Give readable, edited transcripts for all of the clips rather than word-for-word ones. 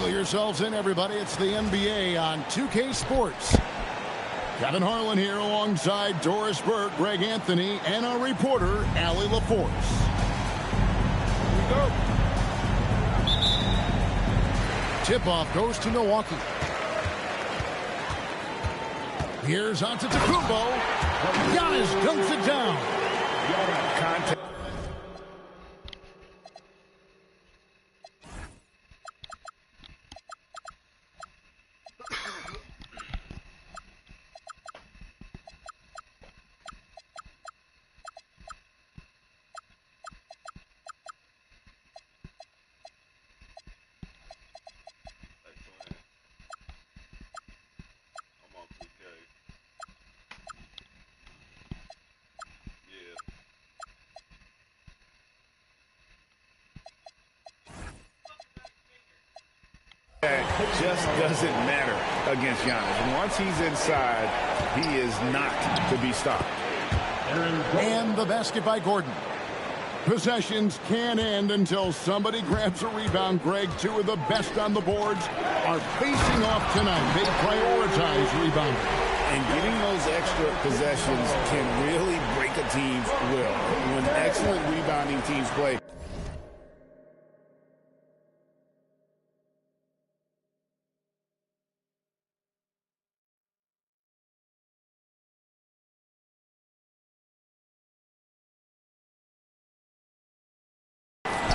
Buckle yourselves in, everybody. It's the NBA on 2K Sports. Kevin Harlan here alongside Doris Burke, Greg Anthony, and our reporter, Allie LaForce. Here we go. Tip-off goes to Milwaukee. Here's Antetokounmpo. Giannis dunks it down. Contact. Just doesn't matter against Giannis. Once he's inside, he is not to be stopped. And the basket by Gordon. Possessions can't end until somebody grabs a rebound. Greg, two of the best on the boards are facing off tonight. They prioritize rebounding. And getting those extra possessions can really break a team's will. When excellent rebounding teams play.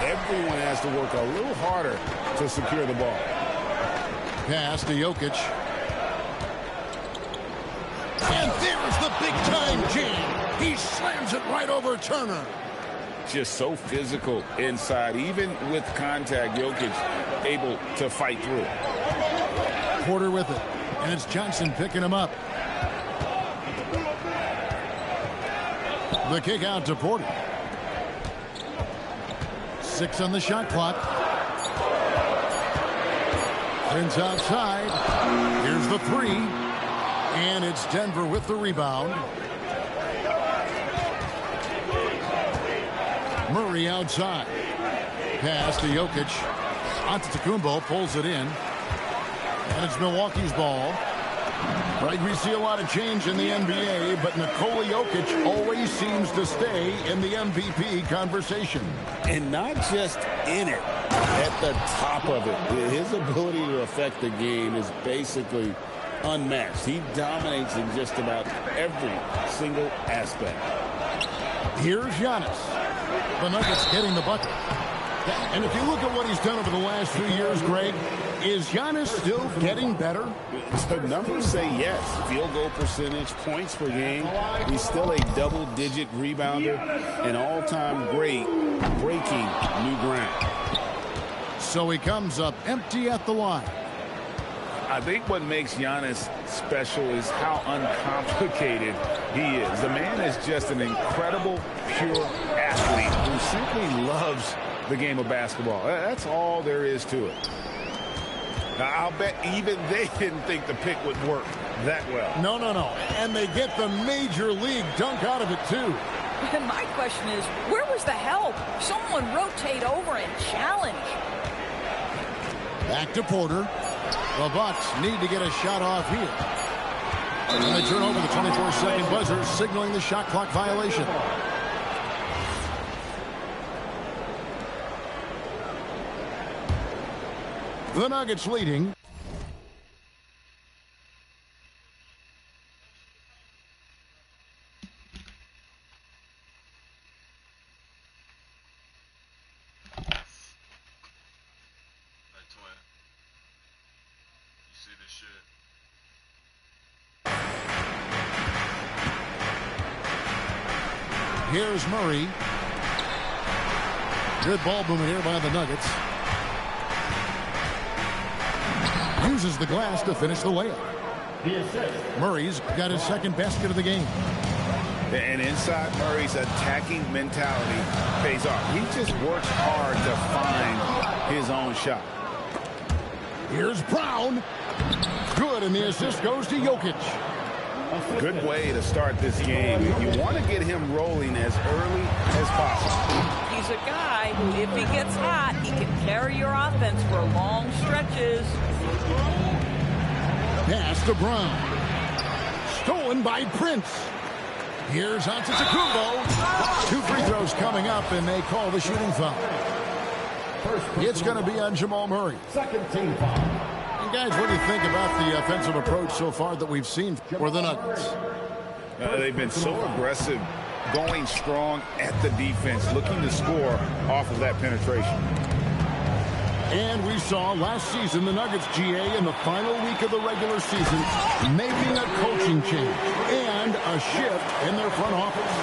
Everyone has to work a little harder to secure the ball. Pass to Jokic. And there's the big-time jam. He slams it right over Turner. Just so physical inside. Even with contact, Jokic able to fight through it. Porter with it. And it's Johnson picking him up. The kick out to Porter. 6 on the shot clock. Prince outside. Here's the 3. And it's Denver with the rebound. Murray outside. Pass to Jokic. Antetokounmpo pulls it in. And it's Milwaukee's ball. Right, we see a lot of change in the NBA, but Nikola Jokic always seems to stay in the MVP conversation. And not just in it, at the top of it. His ability to affect the game is basically unmatched. He dominates in just about every single aspect. Here's Giannis. The Nuggets getting the bucket. And if you look at what he's done over the last few years, Greg, is Giannis still getting better? The numbers say yes. Field goal percentage, points per game. He's still a double-digit rebounder, an all-time great, breaking new ground. So he comes up empty at the line. I think what makes Giannis special is how uncomplicated he is. The man is just an incredible, pure athlete who simply loves the game of basketball. That's all there is to it. Now, I'll bet even they didn't think the pick would work that well. No. And they get the major league dunk out of it, too. My question is, where was the help? Someone rotate over and challenge. Back to Porter. The Bucks need to get a shot off here. And they turn over the 24-second buzzer, signaling the shot clock violation. The Nuggets leading. Here's Murray. Good ball movement here by the Nuggets. Uses the glass to finish the layup. Murray's got his second basket of the game. And inside Murray's attacking mentality pays off. He just works hard to find his own shot. Here's Brown. Good, and the assist goes to Jokic. Good way to start this game. You want to get him rolling as early as possible. He's a guy who, if he gets hot, he can carry your offense for long stretches. Pass to Brown. Stolen by Prince. Here's Antetokounmpo. 2 free throws coming up, and they call the shooting foul. It's going to be on Jamal Murray. Second team foul. And guys, what do you think about the offensive approach so far that we've seen for the Nuggets? They've been so aggressive, going strong at the defense, looking to score off of that penetration. And we saw last season the Nuggets, GA, in the final week of the regular season, making a coaching change and a shift in their front office.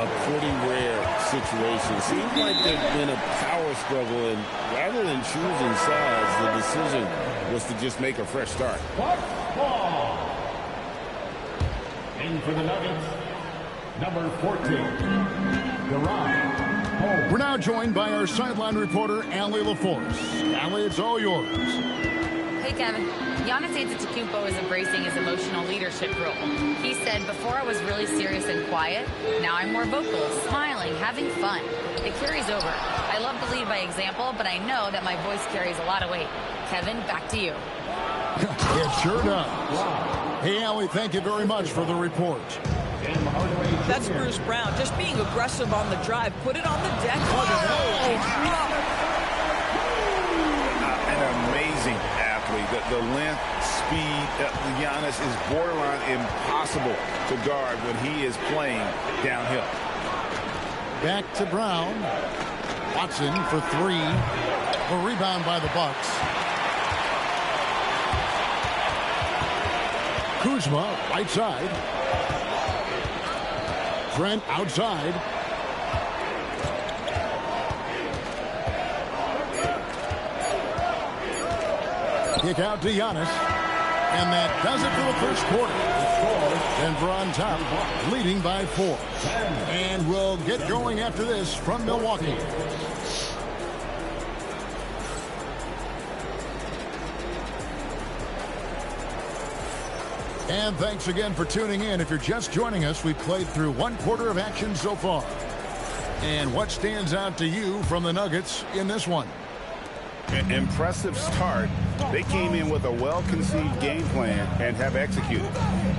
A pretty rare situation. Seems like there's been a power struggle, and rather than choosing sides, the decision was to just make a fresh start. In for the Nuggets, number 14, Durant. We're now joined by our sideline reporter, Allie LaForce. Allie, it's all yours. Hey, Kevin. Giannis Antetokounmpo is embracing his emotional leadership role. He said, before I was really serious and quiet, now I'm more vocal, smiling, having fun. It carries over. I love to lead by example, but I know that my voice carries a lot of weight. Kevin, back to you. It sure does. Hey, Allie, thank you very much for the report. That's Bruce Brown, just being aggressive on the drive. Put it on the deck. An amazing athlete. The length, speed, Giannis is borderline impossible to guard when he is playing downhill. Back to Brown. Watson for 3. A rebound by the Bucks. Kuzma, right side. Trent outside. Kick out to Giannis. And that does it for the first quarter. Denver on top, leading by 4. And we'll get going after this from Milwaukee. And thanks again for tuning in. If you're just joining us, we've played through 1 quarter of action so far. And what stands out to you from the Nuggets in this one? An impressive start. They came in with a well-conceived game plan and have executed.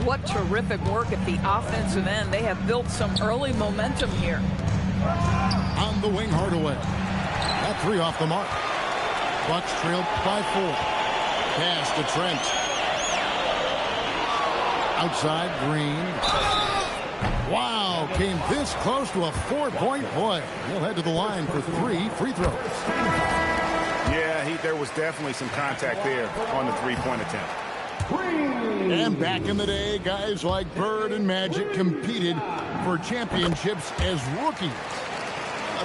What terrific work at the offensive end. They have built some early momentum here. On the wing, Hardaway. That 3 off the mark. Bucks trailed by 4. Pass to Trent. Outside, Green. Wow, came this close to a 4-point play. He'll head to the line for 3 free throws. Yeah, there was definitely some contact there on the 3-point attempt. And back in the day, guys like Bird and Magic competed for championships as rookies.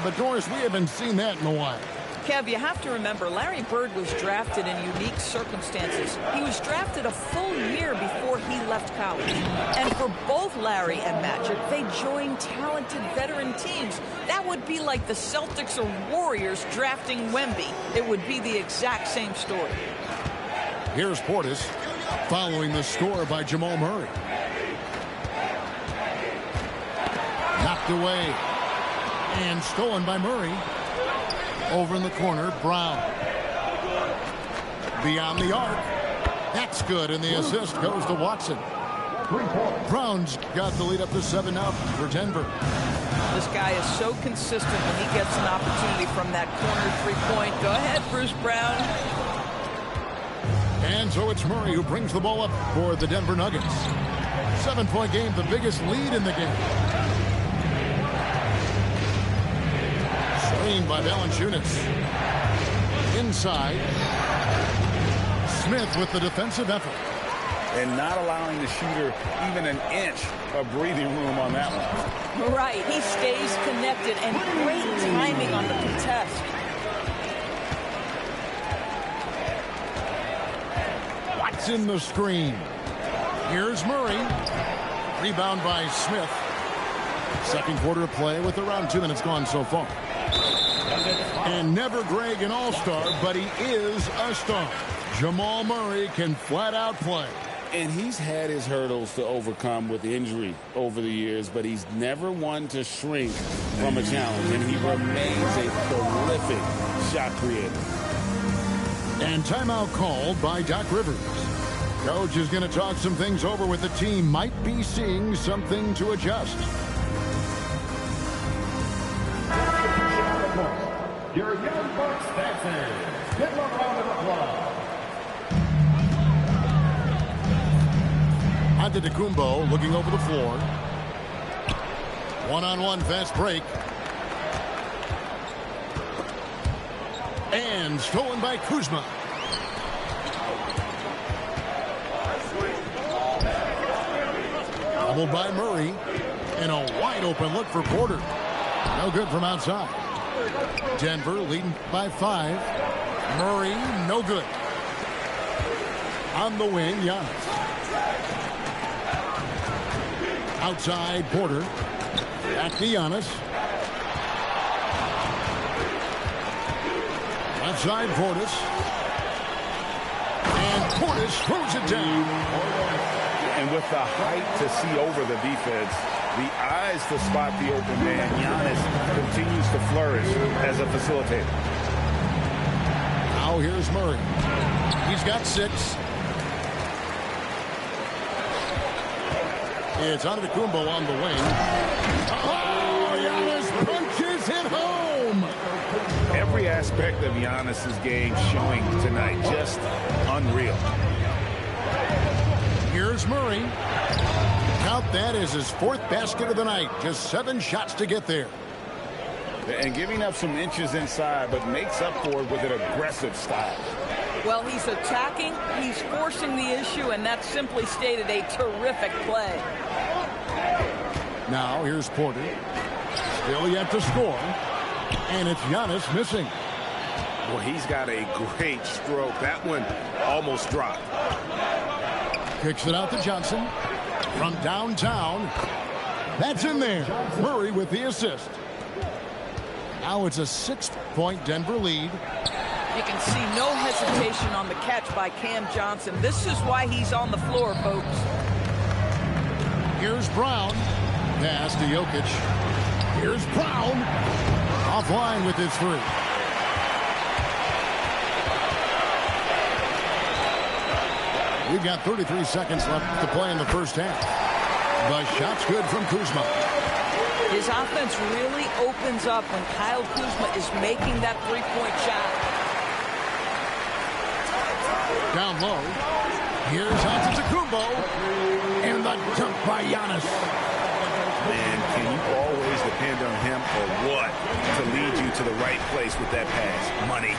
But, Doris, we haven't seen that in a while. Kev, you have to remember, Larry Bird was drafted in unique circumstances. He was drafted a full year before he left college. And for both Larry and Magic, they joined talented veteran teams. That would be like the Celtics or Warriors drafting Wemby. It would be the exact same story. Here's Portis following the score by Jamal Murray. Knocked away and stolen by Murray. Over in the corner, Brown. Beyond the arc. That's good, and the assist goes to Watson. Brown's got the lead up to 7 now for Denver. This guy is so consistent when he gets an opportunity from that corner 3-point. Go ahead, Bruce Brown. And so it's Murray who brings the ball up for the Denver Nuggets. 7-point game, the biggest lead in the game. Screen by Valanciunas. Inside. Smith with the defensive effort. And not allowing the shooter even an inch of breathing room on that one. Right, he stays connected, and great timing on the contest. Watson the screen. Here's Murray. Rebound by Smith. Second quarter of play with around 2 minutes gone so far. And never Greg an all-star, but he is a star. Jamal Murray can flat out play. And he's had his hurdles to overcome with injury over the years, but he's never one to shrink from a challenge. And he remains a prolific prolific shot creator. And timeout called by Doc Rivers. Coach is going to talk some things over with the team. Might be seeing something to adjust. Your young Bucks dancers. Give them a round of applause. Antetokounmpo looking over the floor. One-on-one fast break. And stolen by Kuzma. Doubled by Murray. And a wide open look for Porter. No good from outside. Denver leading by 5. Murray, no good. On the wing, Giannis. Outside, Porter. Back to Giannis. Outside, Portis. And Portis throws it down. And with the height to see over the defense, the eyes to spot the open man, Giannis continues to flourish as a facilitator. Now here's Murray. He's got 6. It's Antetokounmpo on the wing. Oh, Giannis punches it home. Every aspect of Giannis's game showing tonight, just unreal. Here's Murray. Count that as his 4th basket of the night. Just 7 shots to get there. And giving up some inches inside, but makes up for it with an aggressive style. Well, he's attacking, he's forcing the issue, and that's simply stated a terrific play. Now here's Porter. Still yet to score. And it's Giannis missing. Well, he's got a great stroke. That one almost dropped. Kicks it out to Johnson. From downtown. That's in there. Murray with the assist. Now it's a 6-point Denver lead. You can see no hesitation on the catch by Cam Johnson. This is why he's on the floor, folks. Here's Brown. Pass to Jokic. Here's Brown. Offline with his 3. We've got 33 seconds left to play in the first half. The shot's good from Kuzma. His offense really opens up when Kyle Kuzma is making that 3-point shot. Down low. Here's Antetokounmpo. And the dunk by Giannis. Man, can you always depend on him or what to lead you to the right place with that pass? Money.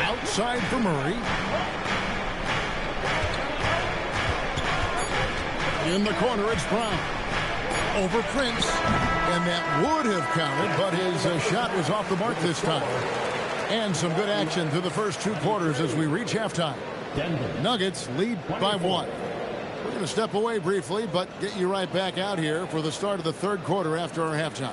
Outside for Murray. In the corner, it's Brown. Over Prince. And that would have counted, but his shot was off the mark this time. And some good action through the first 2 quarters as we reach halftime. Nuggets lead by 1. We're going to step away briefly, but get you right back out here for the start of the 3rd quarter after our halftime.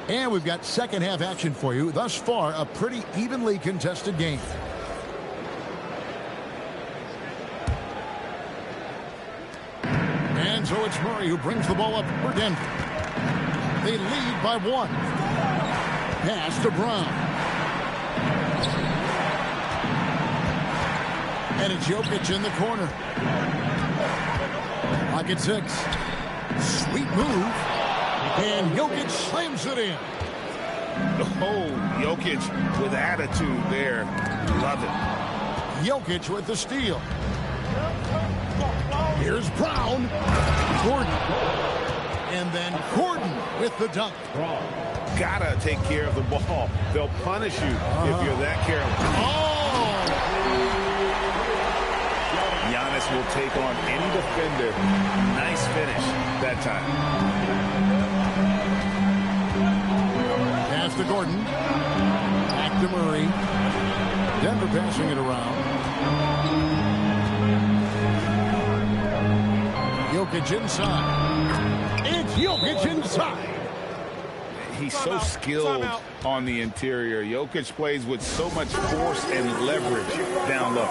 And we've got second half action for you. Thus far, a pretty evenly contested game. And so it's Murray who brings the ball up for Denver. They lead by 1. Pass to Brown. And it's Jokic in the corner. Pocket 6. Sweet move. And Jokic slams it in. Oh, Jokic with attitude there. Love it. Jokic with the steal. Here's Brown. Gordon. And then Gordon with the dunk. Gotta take care of the ball. They'll punish you if you're that careless. Oh! Giannis will take on any defender. Nice finish that time. Pass to Gordon. Back to Murray. Denver passing it around. Jokic inside. It's Jokic inside. He's so skilled on the interior. Jokic plays with so much force and leverage down low.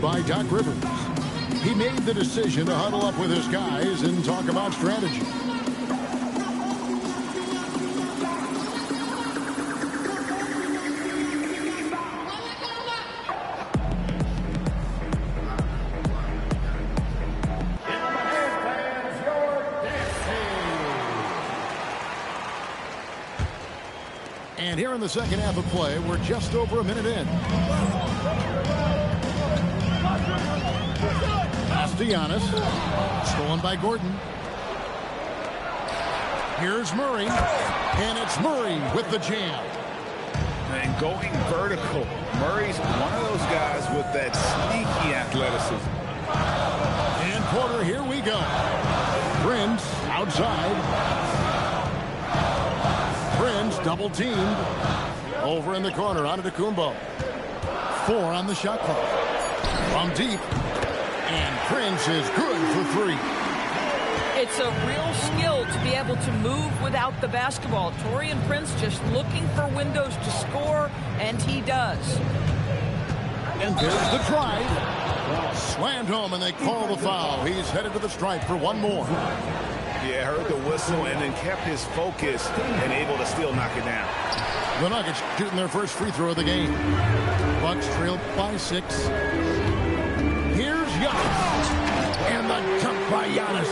by Doc Rivers. He made the decision to huddle up with his guys and talk about strategy. And here in the second half of play, we're just over a minute in. Pass to Giannis. Stolen by Gordon. Here's Murray. And it's Murray with the jam. And going vertical. Murray's one of those guys with that sneaky athleticism. And Porter, here we go. Prince outside. Prince double teamed. Over in the corner, Antetokounmpo. 4 on the shot clock. From deep. And Prince is good for 3. It's a real skill to be able to move without the basketball. Taurean Prince just looking for windows to score, and he does. And there's the drive. Slammed home, and they call the foul. He's headed to the stripe for one more. Yeah, heard the whistle and then kept his focus and able to still knock it down. The Nuggets shooting their first free throw of the game. Bucks trail by 6. Here's Giannis. And the dunk by Giannis.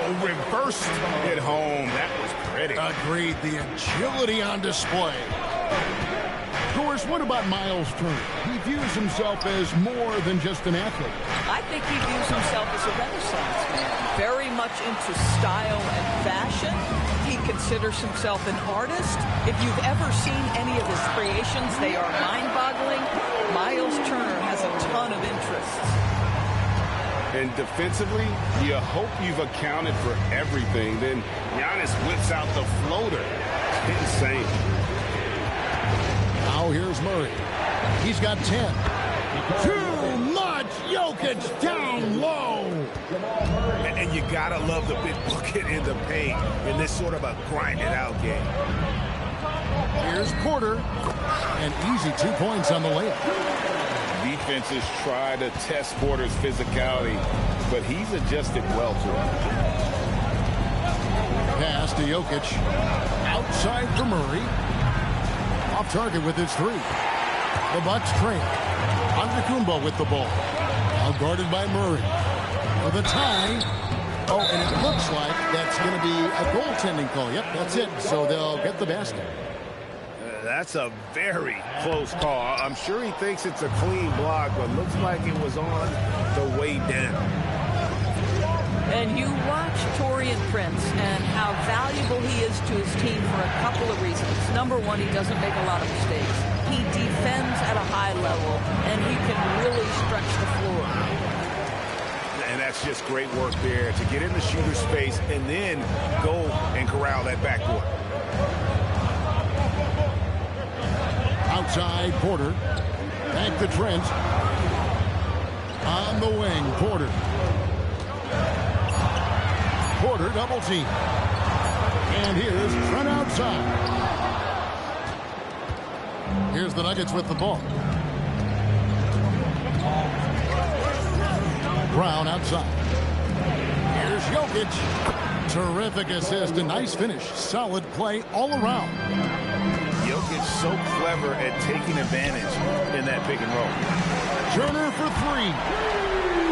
Oh, reversed it home. That was pretty. Agreed. The agility on display. Of course, what about Miles Turner? He views himself as more than just an athlete. I think he views himself as a Renaissance man. Very much into style and fashion. He considers himself an artist. If you've ever seen any of his creations, they are mind-boggling. Miles Turner has a ton of interests. And defensively, you hope you've accounted for everything. Then Giannis whips out the floater. Insane. Now here's Murray. He's got 10. Too much. Jokic down low. And you gotta love the big bucket in the paint in this sort of a grinded-out game. Here's Porter. And easy 2 points on the layup. Defenses try to test Porter's physicality, but he's adjusted well to it. Pass to Jokic. Outside for Murray. Off target with his 3. The Bucks trail. Antetokounmpo with the ball. Now guarded by Murray. For the tie. Oh, and it looks like that's going to be a goaltending call. Yep, that's it. So they'll get the basket. That's a very close call. I'm sure he thinks it's a clean block, but looks like it was on the way down. And you watch Taurean Prince and how valuable he is to his team for a couple of reasons. Number one, he doesn't make a lot of mistakes. He defends at a high level, and he can really stretch the floor. And that's just great work there to get in the shooter space and then go and corral that backcourt. Outside, Porter. Back to Trent. On the wing, Porter. Porter double team. And here's Trent outside. Here's the Nuggets with the ball. Brown outside. Here's Jokic. Terrific assist, a nice finish. Solid play all around. Jokic so clever at taking advantage in that pick and roll. Turner for 3.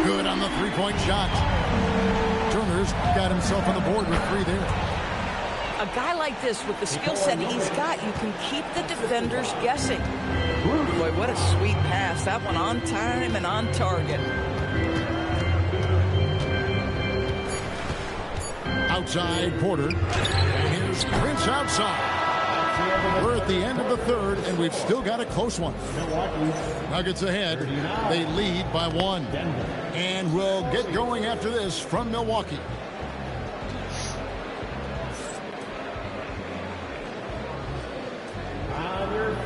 Good on the three-point shot. Turner's got himself on the board with 3 there. A guy like this, with the skill set he's got, you can keep the defenders guessing. Boy, what a sweet pass. That one on time and on target. Outside, Porter. And here's Prince outside. We're at the end of the third, and we've still got a close one. Nuggets ahead. They lead by 1. And we'll get going after this from Milwaukee.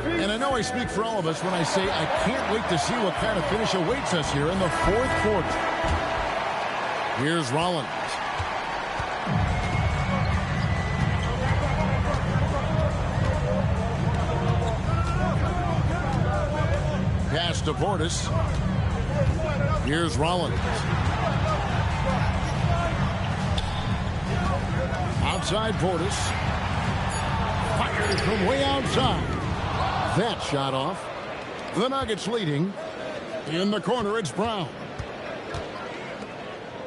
And I know I speak for all of us when I say I can't wait to see what kind of finish awaits us here in the fourth quarter. Here's Rollins. Pass to Portis. Here's Rollins. Outside Portis. Fired from way outside. That shot off. The Nuggets leading. In the corner, it's Brown.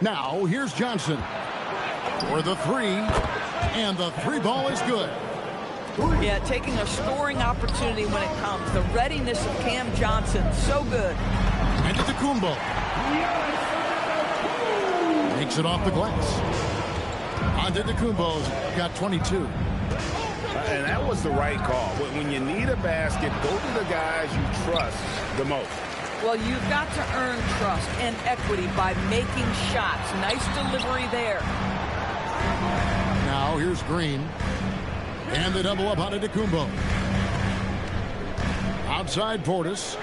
Now, here's Johnson. For the three. And the three ball is good. Yeah, taking a scoring opportunity when it comes. The readiness of Cam Johnson, so good. And it's Kumbo. Makes it off the glass. Antetokounmpo's got 22. And that was the right call. When you need a basket, go to the guys you trust the most. Well, you've got to earn trust and equity by making shots. Nice delivery there. Now here's Green. And the double up on Antetokounmpo. Outside Portis.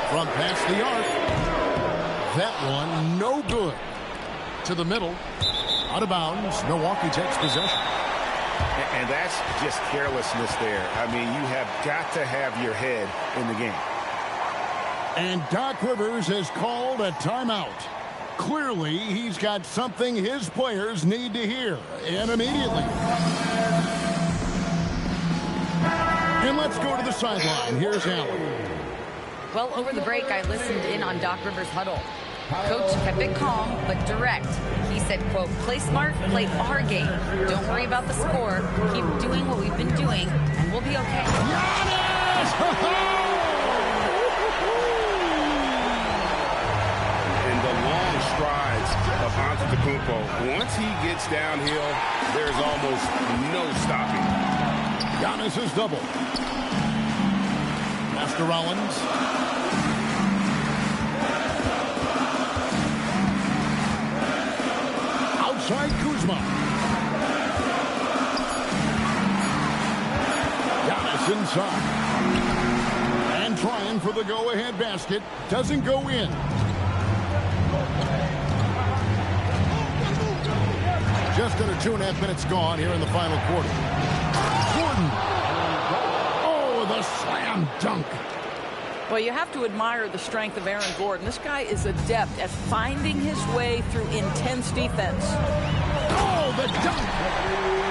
From past the arc. That one no good. To the middle. Out of bounds. Milwaukee takes possession. And that's just carelessness there. I mean, you have got to have your head in the game. And Doc Rivers has called a timeout. Clearly, he's got something his players need to hear, and immediately. And let's go to the sideline. Here's Allen. Well, over the break, I listened in on Doc Rivers' huddle. Coach kept it calm, but direct. He said, quote, play smart, play our game. Don't worry about the score. Keep doing what we've been doing, and we'll be okay. Giannis! And the long strides of Antetokounmpo. Once he gets downhill, there's almost no stopping. Giannis is double. Master Rollins. Outside Kuzma. Giannis inside. And trying for the go-ahead basket. Doesn't go in. Just under 2.5 minutes gone here in the final quarter. Gordon. Oh, the slam dunk. Well, you have to admire the strength of Aaron Gordon. This guy is adept at finding his way through intense defense. Oh, the dunk.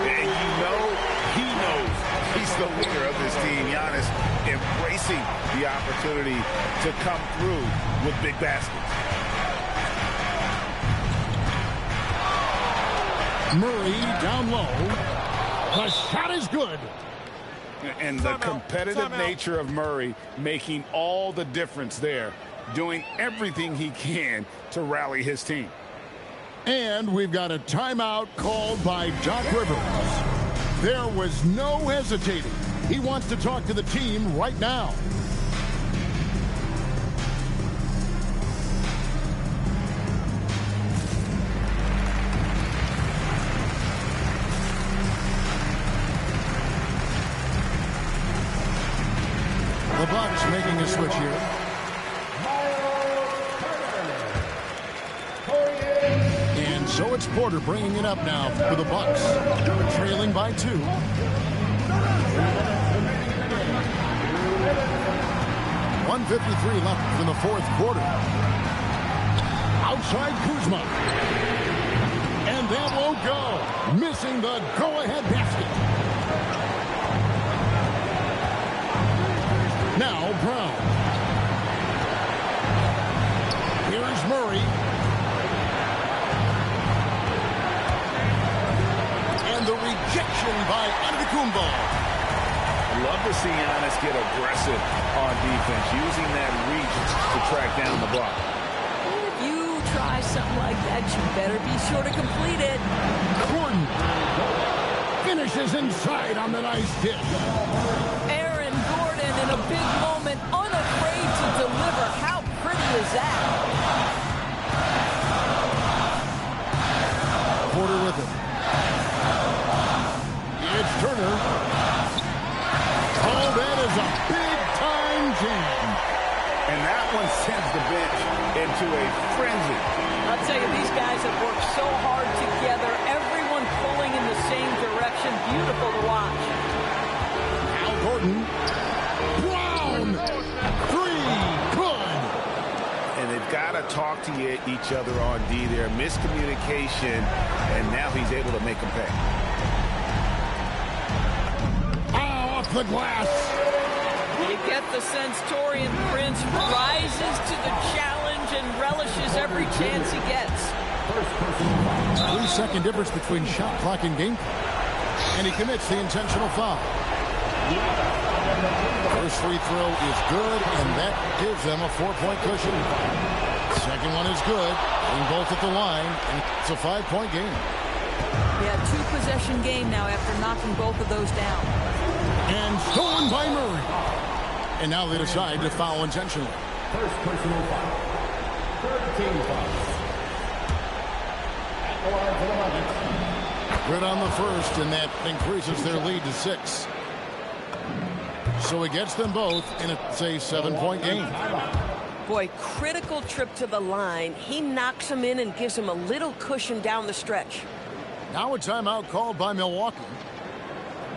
And you know, he knows he's the leader of this team. Giannis embracing the opportunity to come through with big baskets. Murray down low. The shot is good. And the competitive nature of Murray making all the difference there, doing everything he can to rally his team. And we've got a timeout called by Doc Rivers. There was no hesitating. He wants to talk to the team right now. The Bucks making a switch here. And so it's Porter bringing it up now for the Bucks. Trailing by 2. 1:53 left in the fourth quarter. Outside Kuzma. And that won't go. Missing the go-ahead basket. Now Brown. Here's Murray. And the rejection by Antetokounmpo. Love to see Giannis get aggressive on defense, using that reach to track down the block. If you try something like that, you better be sure to complete it. Gordon finishes inside on the nice dish. Aaron Gordon in a big moment, unafraid to deliver. How pretty is that? Porter with it. It's Turner. Oh, that is a big-time jam. And that one sends the bench into a frenzy. I'll tell you, these guys have worked so hard together. Everyone pulling in the same direction. Beautiful to watch. Al Gordon. Brown. 3. talk to each other on D there. Miscommunication, and now he's able to make them pay. Oh, off the glass. You get the sense Torian Prince rises to the challenge and relishes every chance he gets. 3-second difference between shot clock and game clock. And he commits the intentional foul. First free throw is good, and that gives them a 4-point cushion. Second one is good, getting both at the line, and it's a 5-point game. Yeah, 2-possession game now after knocking both of those down. And stolen by Murray. And now they decide to foul intentionally. First personal foul. Third team foul. At the line for the Nuggets. Good on the first, and that increases their lead to 6. So he gets them both, and it's a 7-point game. Boy, critical trip to the line. He knocks him in and gives him a little cushion down the stretch. Now a timeout called by Milwaukee.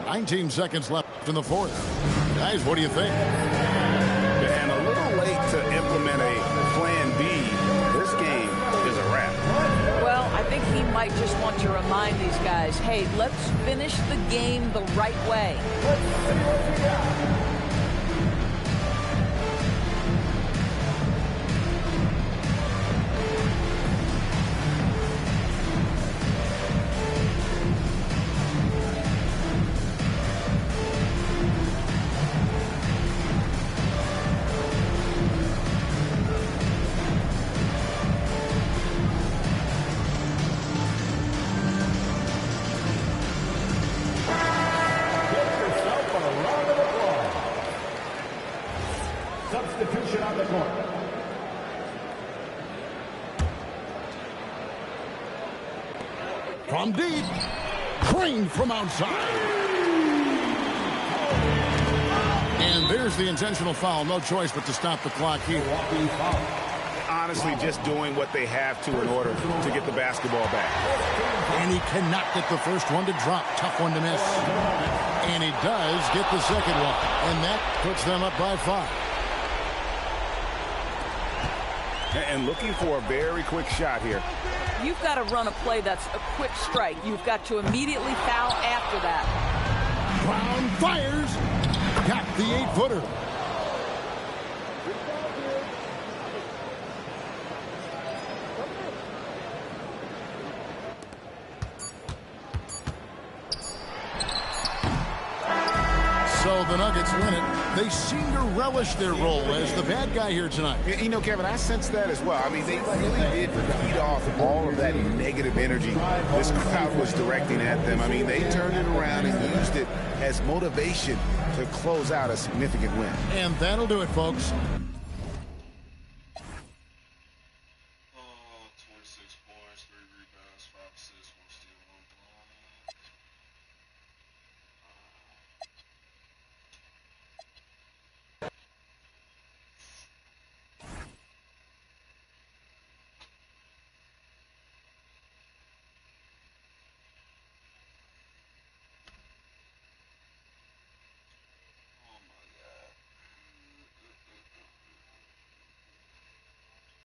19 seconds left in the fourth. Guys, what do you think? And a little late to implement a plan B. This game is a wrap. Well, I think he might just want to remind these guys, hey, let's finish the game the right way. Let's see what we got. Substitution on the court. From deep, Crane from outside. And there's the intentional foul. No choice but to stop the clock here. Honestly, just doing what they have to in order to get the basketball back. And he cannot get the first one to drop. Tough one to miss. And he does get the second one. And that puts them up by 5. And looking for a very quick shot here. You've got to run a play that's a quick strike. You've got to immediately foul after that. Brown fires. Got the 8-footer. So the Nuggets win it. They seem to relish their role as the bad guy here tonight. You know, Kevin, I sense that as well. I mean, they really did feed off all of that negative energy this crowd was directing at them. I mean, they turned it around and used it as motivation to close out a significant win. And that'll do it, folks.